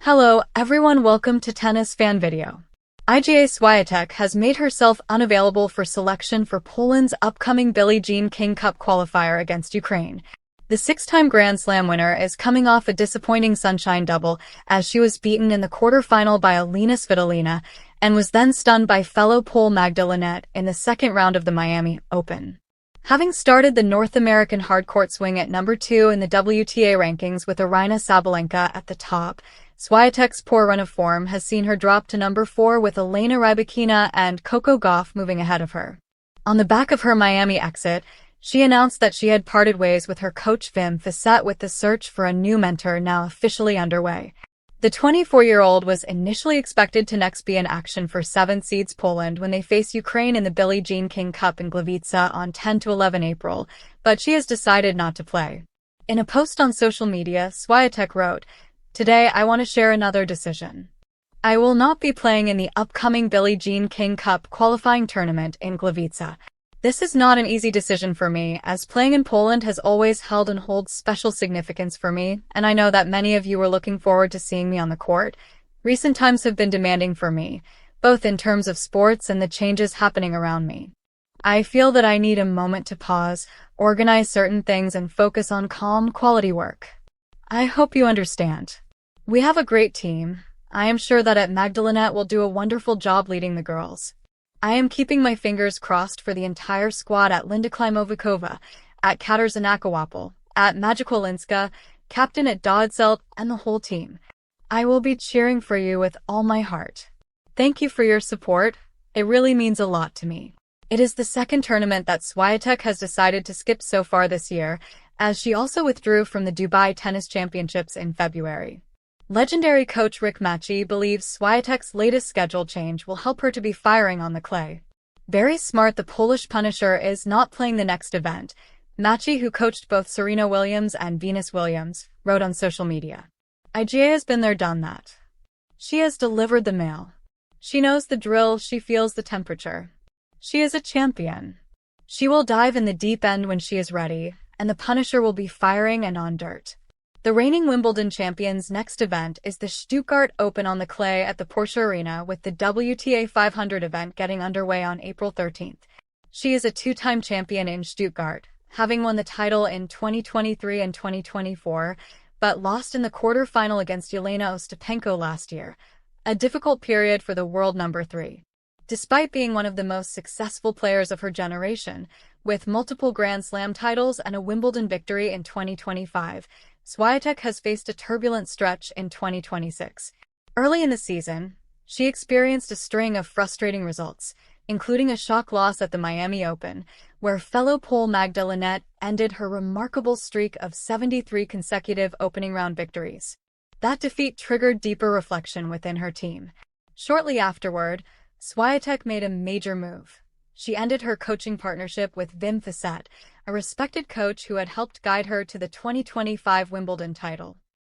Hello, everyone. Welcome to Tennis Fan Video. Iga Swiatek has made herself unavailable for selection for Poland's upcoming Billie Jean King Cup qualifier against Ukraine. The six-time Grand Slam winner is coming off a disappointing sunshine double as she was beaten in the quarterfinal by Aryna Sabalenka and was then stunned by fellow Pole Magda Linette in the second round of the Miami Open. Having started the North American hardcourt swing at number 2 in the WTA rankings with Aryna Sabalenka at the top, Swiatek's poor run of form has seen her drop to number 4 with Elena Rybakina and Coco Gauff moving ahead of her. On the back of her Miami exit, she announced that she had parted ways with her coach Wim Fissette, with the search for a new mentor now officially underway. The 24-year-old was initially expected to next be in action for 7th seeds Poland when they face Ukraine in the Billie Jean King Cup in Gliwice on 10–11 April, but she has decided not to play. In a post on social media, Swiatek wrote, "Today I want to share another decision. I will not be playing in the upcoming Billie Jean King Cup qualifying tournament in Gliwice. This is not an easy decision for me, as playing in Poland has always held and holds special significance for me, and I know that many of you are looking forward to seeing me on the court. Recent times have been demanding for me, both in terms of sports and the changes happening around me. I feel that I need a moment to pause, organize certain things, and focus on calm, quality work. I hope you understand. We have a great team. I am sure that Magda Linette will do a wonderful job leading the girls. I am keeping my fingers crossed for the entire squad at Linda Klimovicova, at Katarzyna Kowapel, at Magikolinska, captain at Dodzelt, and the whole team. I will be cheering for you with all my heart. Thank you for your support. It really means a lot to me." It is the second tournament that Swiatek has decided to skip so far this year, as she also withdrew from the Dubai Tennis Championships in February. Legendary coach Rick Matchy believes Swiatek's latest schedule change will help her to be firing on the clay. "Very smart, the Polish Punisher is not playing the next event," Matchy, who coached both Serena Williams and Venus Williams, wrote on social media. "Iga has been there, done that. She has delivered the mail. She knows the drill, she feels the temperature. She is a champion. She will dive in the deep end when she is ready, and the Punisher will be firing and on dirt." The reigning Wimbledon champion's next event is the Stuttgart Open on the clay at the Porsche Arena, with the WTA 500 event getting underway on April 13th. She is a two-time champion in Stuttgart, having won the title in 2023 and 2024, but lost in the quarter-final against Elena Ostapenko last year, a difficult period for the world number 3. Despite being one of the most successful players of her generation, with multiple Grand Slam titles and a Wimbledon victory in 2025, Swiatek has faced a turbulent stretch in 2026. Early in the season, she experienced a string of frustrating results, including a shock loss at the Miami Open, where fellow Pole Magda Linette ended her remarkable streak of 73 consecutive opening round victories. That defeat triggered deeper reflection within her team. Shortly afterward, Swiatek made a major move. She ended her coaching partnership with Wim Fissette, a respected coach who had helped guide her to the 2025 Wimbledon title.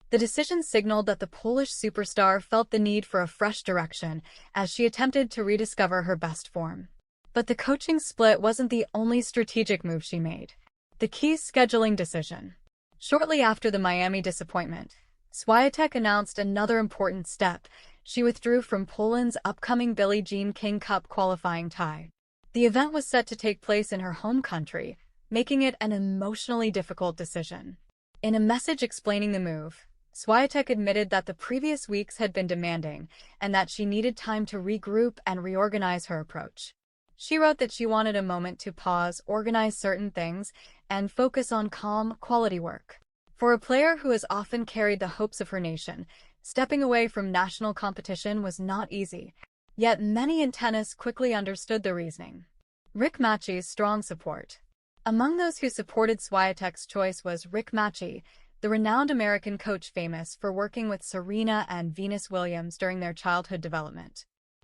The decision signaled that the Polish superstar felt the need for a fresh direction as she attempted to rediscover her best form. But the coaching split wasn't the only strategic move she made. The key scheduling decision. Shortly after the Miami disappointment, Swiatek announced another important step. She withdrew from Poland's upcoming Billie Jean King Cup qualifying tie. The event was set to take place in her home country, making it an emotionally difficult decision. In a message explaining the move, Swiatek admitted that the previous weeks had been demanding and that she needed time to regroup and reorganize her approach. She wrote that she wanted a moment to pause, organize certain things, and focus on calm, quality work. For a player who has often carried the hopes of her nation, stepping away from national competition was not easy. Yet many in tennis quickly understood the reasoning. Rick Matchy's strong support. Among those who supported Swiatek's choice was Rick Matchy, the renowned American coach famous for working with Serena and Venus Williams during their childhood development.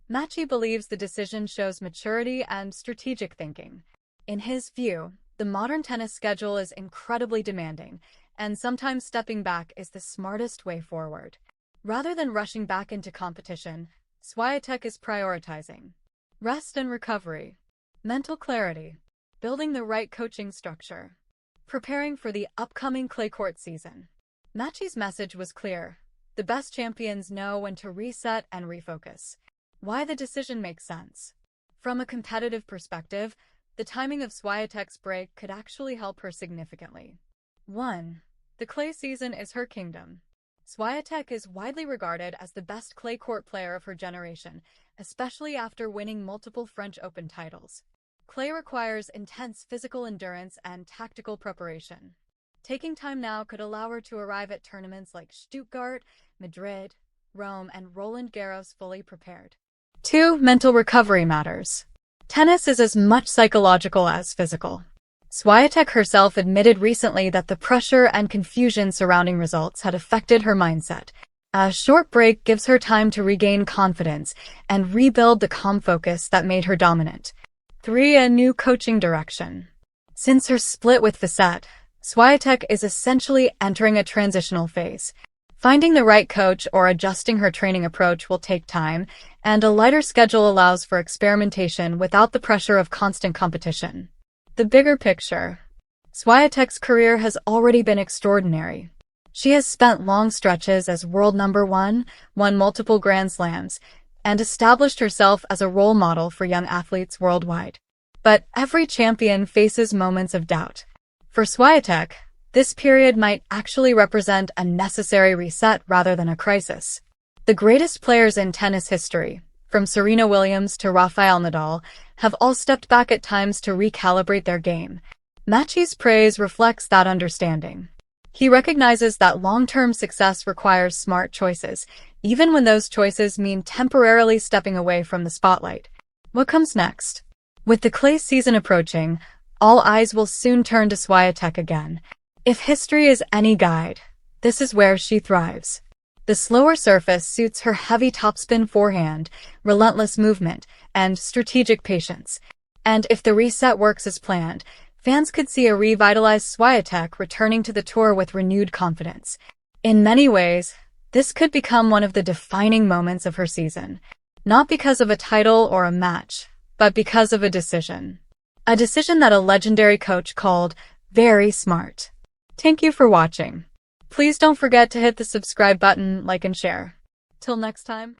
Matchy believes the decision shows maturity and strategic thinking. In his view, the modern tennis schedule is incredibly demanding, and sometimes stepping back is the smartest way forward. Rather than rushing back into competition, Swiatek is prioritizing rest and recovery, mental clarity, building the right coaching structure, preparing for the upcoming clay court season. Matchy's message was clear. The best champions know when to reset and refocus. Why the decision makes sense. From a competitive perspective, the timing of Swiatek's break could actually help her significantly. 1. The clay season is her kingdom. Swiatek is widely regarded as the best clay court player of her generation, especially after winning multiple French Open titles. Clay requires intense physical endurance and tactical preparation. Taking time now could allow her to arrive at tournaments like Stuttgart, Madrid, Rome, and Roland Garros fully prepared. 2. Mental recovery matters. Tennis is as much psychological as physical. Swiatek herself admitted recently that the pressure and confusion surrounding results had affected her mindset. A short break gives her time to regain confidence and rebuild the calm focus that made her dominant. 3. A new coaching direction. Since her split with Facette, Swiatek is essentially entering a transitional phase. Finding the right coach or adjusting her training approach will take time, and a lighter schedule allows for experimentation without the pressure of constant competition. The bigger picture. Swiatek's career has already been extraordinary. She has spent long stretches as world number one, won multiple Grand Slams, and established herself as a role model for young athletes worldwide. But every champion faces moments of doubt. For Swiatek, this period might actually represent a necessary reset rather than a crisis. The greatest players in tennis history, from Serena Williams to Rafael Nadal, have all stepped back at times to recalibrate their game. Match's praise reflects that understanding. He recognizes that long-term success requires smart choices, even when those choices mean temporarily stepping away from the spotlight. What comes next? With the clay season approaching, all eyes will soon turn to Swiatek again. If history is any guide, this is where she thrives. The slower surface suits her heavy topspin forehand, relentless movement, and strategic patience. And if the reset works as planned, fans could see a revitalized Swiatek returning to the tour with renewed confidence. In many ways, this could become one of the defining moments of her season. Not because of a title or a match, but because of a decision. A decision that a legendary coach called very smart. Thank you for watching. Please don't forget to hit the subscribe button, like and share. Till next time.